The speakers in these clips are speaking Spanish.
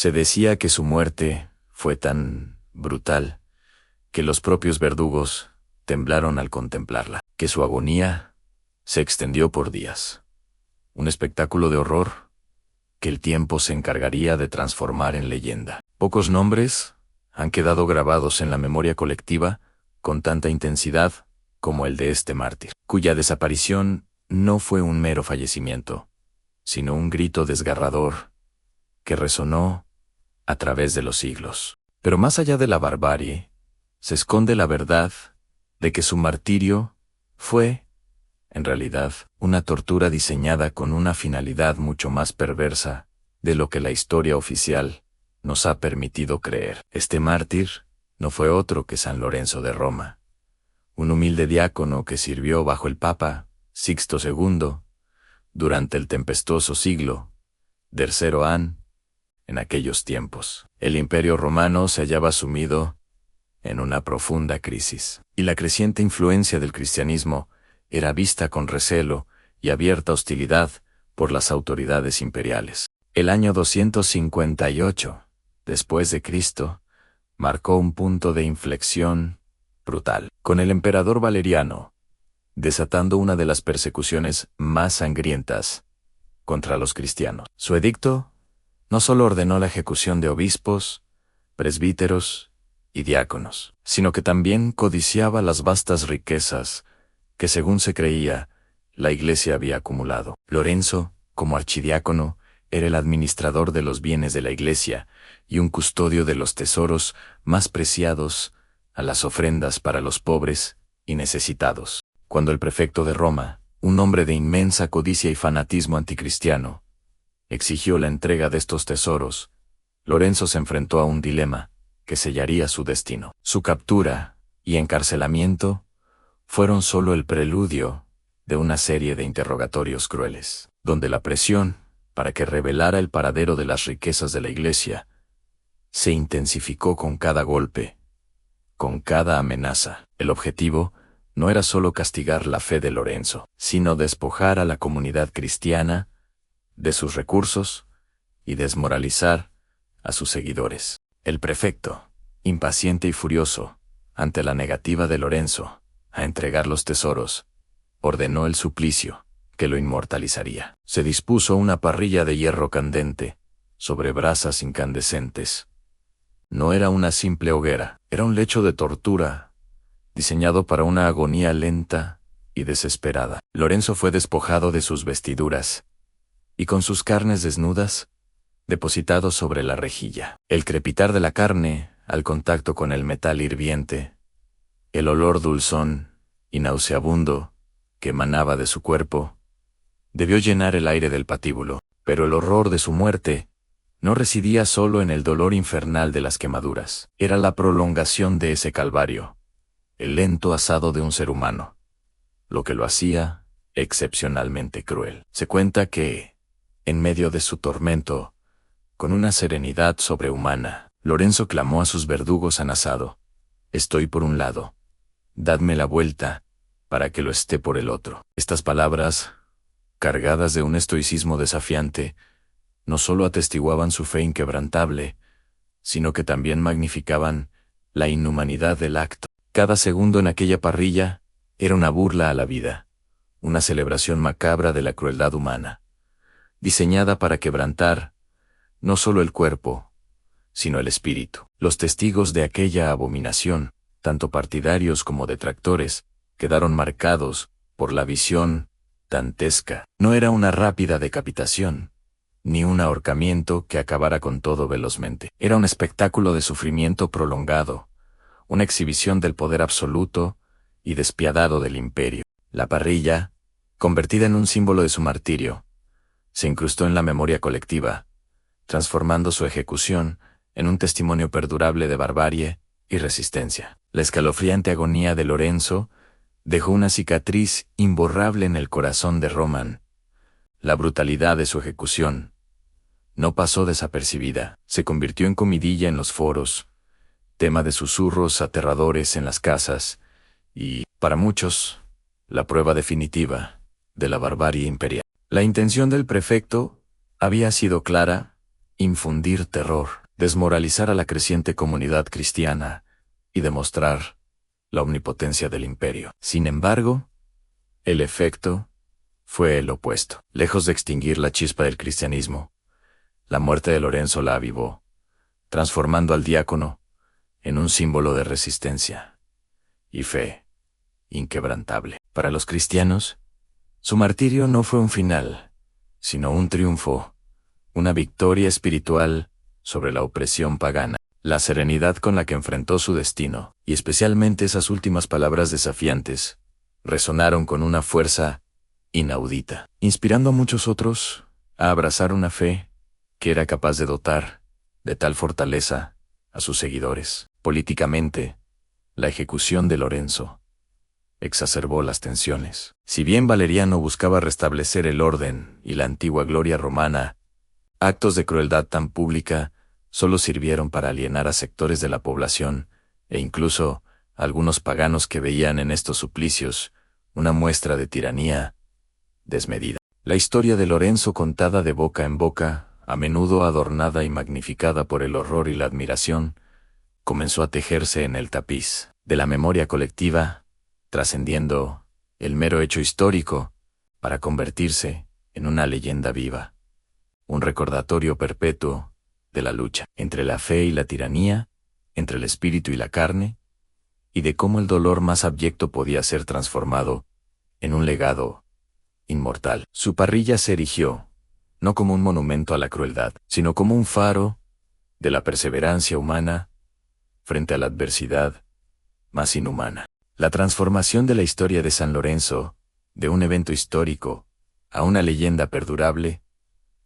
Se decía que su muerte fue tan brutal que los propios verdugos temblaron al contemplarla, que su agonía se extendió por días. Un espectáculo de horror que el tiempo se encargaría de transformar en leyenda. Pocos nombres han quedado grabados en la memoria colectiva con tanta intensidad como el de este mártir, cuya desaparición no fue un mero fallecimiento, sino un grito desgarrador que resonó a través de los siglos. Pero más allá de la barbarie, se esconde la verdad de que su martirio fue, en realidad, una tortura diseñada con una finalidad mucho más perversa de lo que la historia oficial nos ha permitido creer. Este mártir no fue otro que San Lorenzo de Roma, un humilde diácono que sirvió bajo el Papa Sixto II durante el tempestuoso siglo III a. En aquellos tiempos, el Imperio Romano se hallaba sumido en una profunda crisis, y la creciente influencia del cristianismo era vista con recelo y abierta hostilidad por las autoridades imperiales. El año 258 después de Cristo marcó un punto de inflexión brutal, con el emperador Valeriano desatando una de las persecuciones más sangrientas contra los cristianos. Su edicto no solo ordenó la ejecución de obispos, presbíteros y diáconos, sino que también codiciaba las vastas riquezas que, según se creía, la Iglesia había acumulado. Lorenzo, como archidiácono, era el administrador de los bienes de la Iglesia y un custodio de los tesoros más preciados a las ofrendas para los pobres y necesitados. Cuando el prefecto de Roma, un hombre de inmensa codicia y fanatismo anticristiano, exigió la entrega de estos tesoros, Lorenzo se enfrentó a un dilema que sellaría su destino. Su captura y encarcelamiento fueron solo el preludio de una serie de interrogatorios crueles, donde la presión para que revelara el paradero de las riquezas de la Iglesia se intensificó con cada golpe, con cada amenaza. El objetivo no era solo castigar la fe de Lorenzo, sino despojar a la comunidad cristiana de sus recursos y desmoralizar a sus seguidores. El prefecto, impaciente y furioso ante la negativa de Lorenzo a entregar los tesoros, ordenó el suplicio que lo inmortalizaría. Se dispuso una parrilla de hierro candente sobre brasas incandescentes. No era una simple hoguera, era un lecho de tortura diseñado para una agonía lenta y desesperada. Lorenzo fue despojado de sus vestiduras y con sus carnes desnudas depositado sobre la rejilla. El crepitar de la carne al contacto con el metal hirviente, el olor dulzón y nauseabundo que emanaba de su cuerpo, debió llenar el aire del patíbulo. Pero el horror de su muerte no residía solo en el dolor infernal de las quemaduras. Era la prolongación de ese calvario, el lento asado de un ser humano, lo que lo hacía excepcionalmente cruel. Se cuenta que, en medio de su tormento, con una serenidad sobrehumana, Lorenzo clamó a sus verdugos anasado: «Estoy por un lado, dadme la vuelta, para que lo esté por el otro». Estas palabras, cargadas de un estoicismo desafiante, no solo atestiguaban su fe inquebrantable, sino que también magnificaban la inhumanidad del acto. Cada segundo en aquella parrilla era una burla a la vida, una celebración macabra de la crueldad humana, diseñada para quebrantar no solo el cuerpo, sino el espíritu. Los testigos de aquella abominación, tanto partidarios como detractores, quedaron marcados por la visión dantesca. No era una rápida decapitación, ni un ahorcamiento que acabara con todo velozmente. Era un espectáculo de sufrimiento prolongado, una exhibición del poder absoluto y despiadado del imperio. La parrilla, convertida en un símbolo de su martirio, se incrustó en la memoria colectiva, transformando su ejecución en un testimonio perdurable de barbarie y resistencia. La escalofriante agonía de Lorenzo dejó una cicatriz imborrable en el corazón de Roman. La brutalidad de su ejecución no pasó desapercibida, se convirtió en comidilla en los foros, tema de susurros aterradores en las casas y, para muchos, la prueba definitiva de la barbarie imperial. La intención del prefecto había sido clara infundir terror, desmoralizar a la creciente comunidad cristiana y demostrar la omnipotencia del imperio. Sin embargo, el efecto fue el opuesto. Lejos de extinguir la chispa del cristianismo, la muerte de Lorenzo la avivó, transformando al diácono en un símbolo de resistencia y fe inquebrantable. Para los cristianos, su martirio no fue un final, sino un triunfo, una victoria espiritual sobre la opresión pagana. La serenidad con la que enfrentó su destino, y especialmente esas últimas palabras desafiantes, resonaron con una fuerza inaudita, inspirando a muchos otros a abrazar una fe que era capaz de dotar de tal fortaleza a sus seguidores. Políticamente, la ejecución de Lorenzo exacerbó las tensiones. Si bien Valeriano buscaba restablecer el orden y la antigua gloria romana, actos de crueldad tan pública solo sirvieron para alienar a sectores de la población e incluso a algunos paganos que veían en estos suplicios una muestra de tiranía desmedida. La historia de Lorenzo, contada de boca en boca, a menudo adornada y magnificada por el horror y la admiración, comenzó a tejerse en el tapiz de la memoria colectiva, trascendiendo el mero hecho histórico para convertirse en una leyenda viva, un recordatorio perpetuo de la lucha entre la fe y la tiranía, entre el espíritu y la carne, y de cómo el dolor más abyecto podía ser transformado en un legado inmortal. Su parrilla se erigió, no como un monumento a la crueldad, sino como un faro de la perseverancia humana frente a la adversidad más inhumana. La transformación de la historia de San Lorenzo, de un evento histórico a una leyenda perdurable,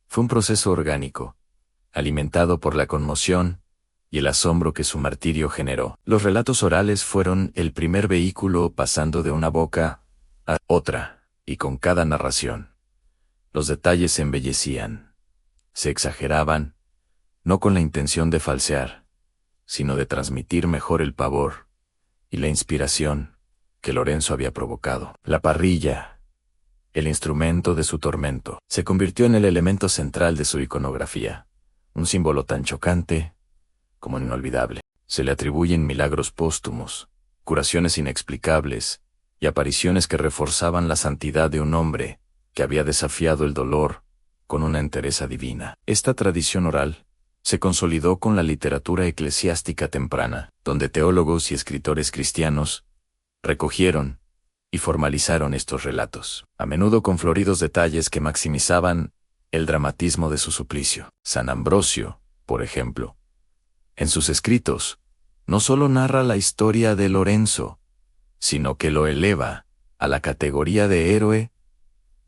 fue un proceso orgánico, alimentado por la conmoción y el asombro que su martirio generó. Los relatos orales fueron el primer vehículo, pasando de una boca a otra, y con cada narración, los detalles se embellecían, se exageraban, no con la intención de falsear, sino de transmitir mejor el pavor y la inspiración que Lorenzo había provocado. La parrilla, el instrumento de su tormento, se convirtió en el elemento central de su iconografía, un símbolo tan chocante como inolvidable. Se le atribuyen milagros póstumos, curaciones inexplicables y apariciones que reforzaban la santidad de un hombre que había desafiado el dolor con una entereza divina. Esta tradición oral se consolidó con la literatura eclesiástica temprana, donde teólogos y escritores cristianos recogieron y formalizaron estos relatos, a menudo con floridos detalles que maximizaban el dramatismo de su suplicio. San Ambrosio, por ejemplo, en sus escritos, no solo narra la historia de Lorenzo, sino que lo eleva a la categoría de héroe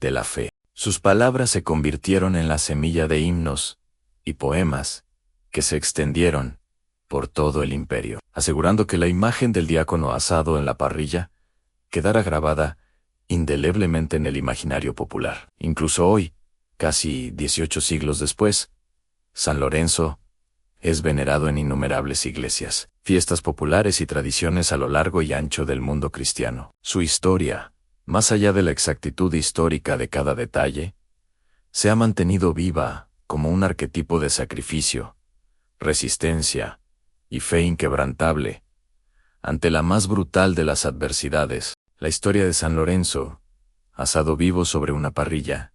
de la fe. Sus palabras se convirtieron en la semilla de himnos y poemas que se extendieron por todo el imperio, asegurando que la imagen del diácono asado en la parrilla quedara grabada indeleblemente en el imaginario popular. Incluso hoy, casi 18 siglos después, San Lorenzo es venerado en innumerables iglesias, fiestas populares y tradiciones a lo largo y ancho del mundo cristiano. Su historia, más allá de la exactitud histórica de cada detalle, se ha mantenido viva como un arquetipo de sacrificio, resistencia y fe inquebrantable ante la más brutal de las adversidades. La historia de San Lorenzo, asado vivo sobre una parrilla,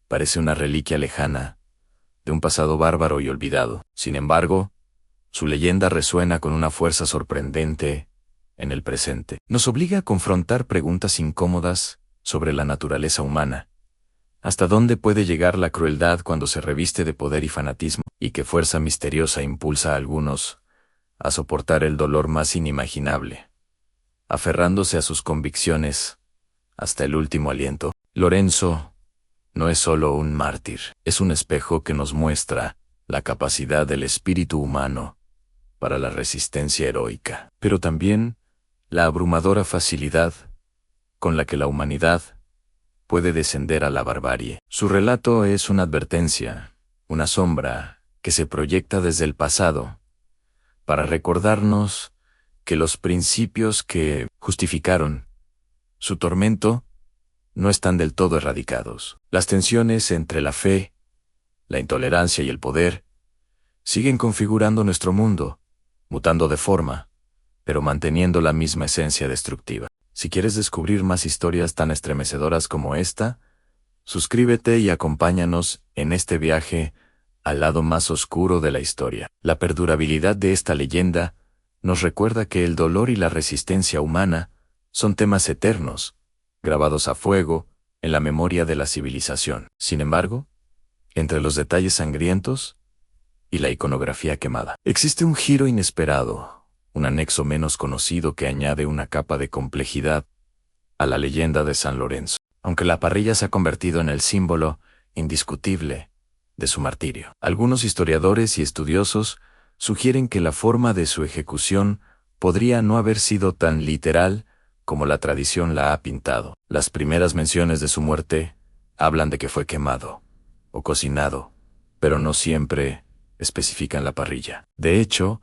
parece una reliquia lejana de un pasado bárbaro y olvidado. Sin embargo, su leyenda resuena con una fuerza sorprendente en el presente. Nos obliga a confrontar preguntas incómodas sobre la naturaleza humana. ¿Hasta dónde puede llegar la crueldad cuando se reviste de poder y fanatismo? ¿Y qué fuerza misteriosa impulsa a algunos a soportar el dolor más inimaginable, aferrándose a sus convicciones hasta el último aliento? Lorenzo no es solo un mártir, es un espejo que nos muestra la capacidad del espíritu humano para la resistencia heroica, pero también la abrumadora facilidad con la que la humanidad puede descender a la barbarie. Su relato es una advertencia, una sombra que se proyecta desde el pasado para recordarnos que los principios que justificaron su tormento no están del todo erradicados. Las tensiones entre la fe, la intolerancia y el poder siguen configurando nuestro mundo, mutando de forma, pero manteniendo la misma esencia destructiva. Si quieres descubrir más historias tan estremecedoras como esta, suscríbete y acompáñanos en este viaje al lado más oscuro de la historia. La perdurabilidad de esta leyenda nos recuerda que el dolor y la resistencia humana son temas eternos, grabados a fuego en la memoria de la civilización. Sin embargo, entre los detalles sangrientos y la iconografía quemada, existe un giro inesperado, un anexo menos conocido que añade una capa de complejidad a la leyenda de San Lorenzo. Aunque la parrilla se ha convertido en el símbolo indiscutible de su martirio, algunos historiadores y estudiosos sugieren que la forma de su ejecución podría no haber sido tan literal como la tradición la ha pintado. Las primeras menciones de su muerte hablan de que fue quemado o cocinado, pero no siempre especifican la parrilla. De hecho,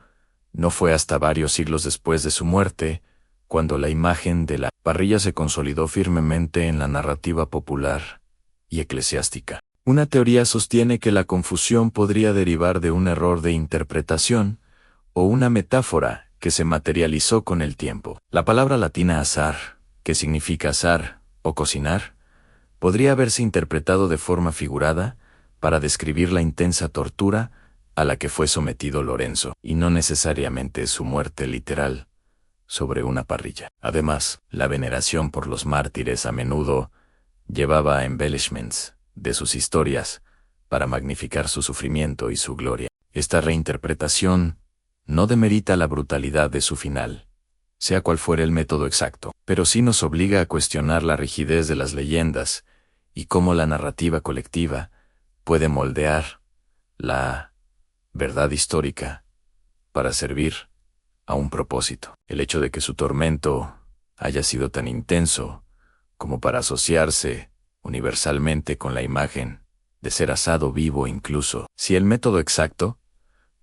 no fue hasta varios siglos después de su muerte cuando la imagen de la parrilla se consolidó firmemente en la narrativa popular y eclesiástica. Una teoría sostiene que la confusión podría derivar de un error de interpretación o una metáfora que se materializó con el tiempo. La palabra latina asar, que significa asar o cocinar, podría haberse interpretado de forma figurada para describir la intensa tortura a la que fue sometido Lorenzo, y no necesariamente su muerte literal sobre una parrilla. Además, la veneración por los mártires a menudo llevaba a embellishments de sus historias para magnificar su sufrimiento y su gloria. Esta reinterpretación no demerita la brutalidad de su final, sea cual fuera el método exacto, pero sí nos obliga a cuestionar la rigidez de las leyendas y cómo la narrativa colectiva puede moldear la verdad histórica para servir a un propósito. El hecho de que su tormento haya sido tan intenso como para asociarse universalmente con la imagen de ser asado vivo, incluso si el método exacto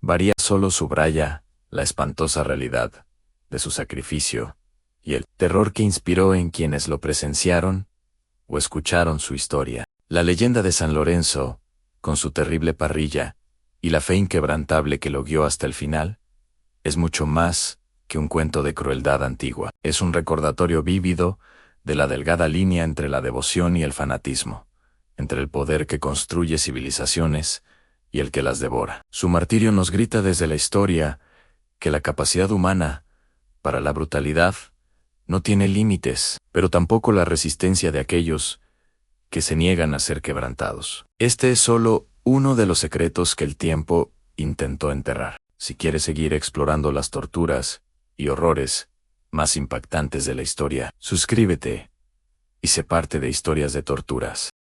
varía, solo subraya la espantosa realidad de su sacrificio y el terror que inspiró en quienes lo presenciaron o escucharon su historia. La leyenda de San Lorenzo, con su terrible parrilla y la fe inquebrantable que lo guió hasta el final, es mucho más que un cuento de crueldad antigua. Es un recordatorio vívido de la delgada línea entre la devoción y el fanatismo, entre el poder que construye civilizaciones y el que las devora. Su martirio nos grita desde la historia que la capacidad humana para la brutalidad no tiene límites, pero tampoco la resistencia de aquellos que se niegan a ser quebrantados. Este es solo uno de los secretos que el tiempo intentó enterrar. Si quieres seguir explorando las torturas y horrores más impactantes de la historia, suscríbete y sé parte de Historias de Torturas.